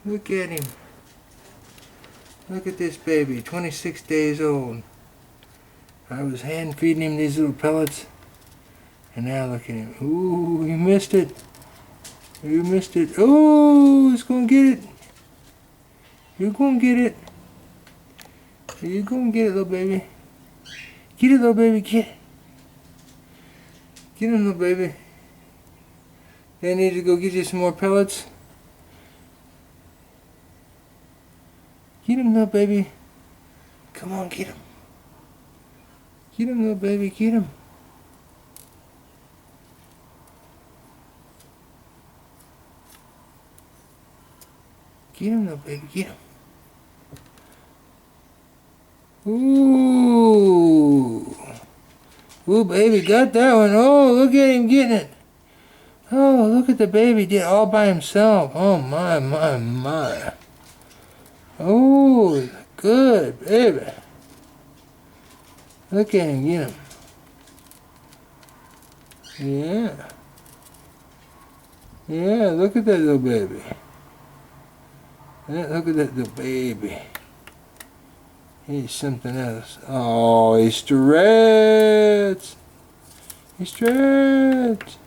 Look at him. Look at this baby, 26 days old. I was hand feeding him these little pellets, and now look at him. Ooh, you missed it. You missed it. Oh, it's gonna get it. You're gonna get it. You're gonna get it, little baby. Get it, little baby, get it. Get him, little baby. I need to go get you some more pellets. Get him, little baby. Come on, get him. Get him, little baby, get him. Get him, little baby, get him. Ooh. Ooh, baby, got that one. Oh, look at him getting it. Oh, look at the baby, did it all by himself. Oh, my, my, my. Oh, good, baby. Look at him, get him. Yeah. Yeah, look at that little baby. Yeah, look at that little baby. He's something else. Oh, he stretched. He stretched.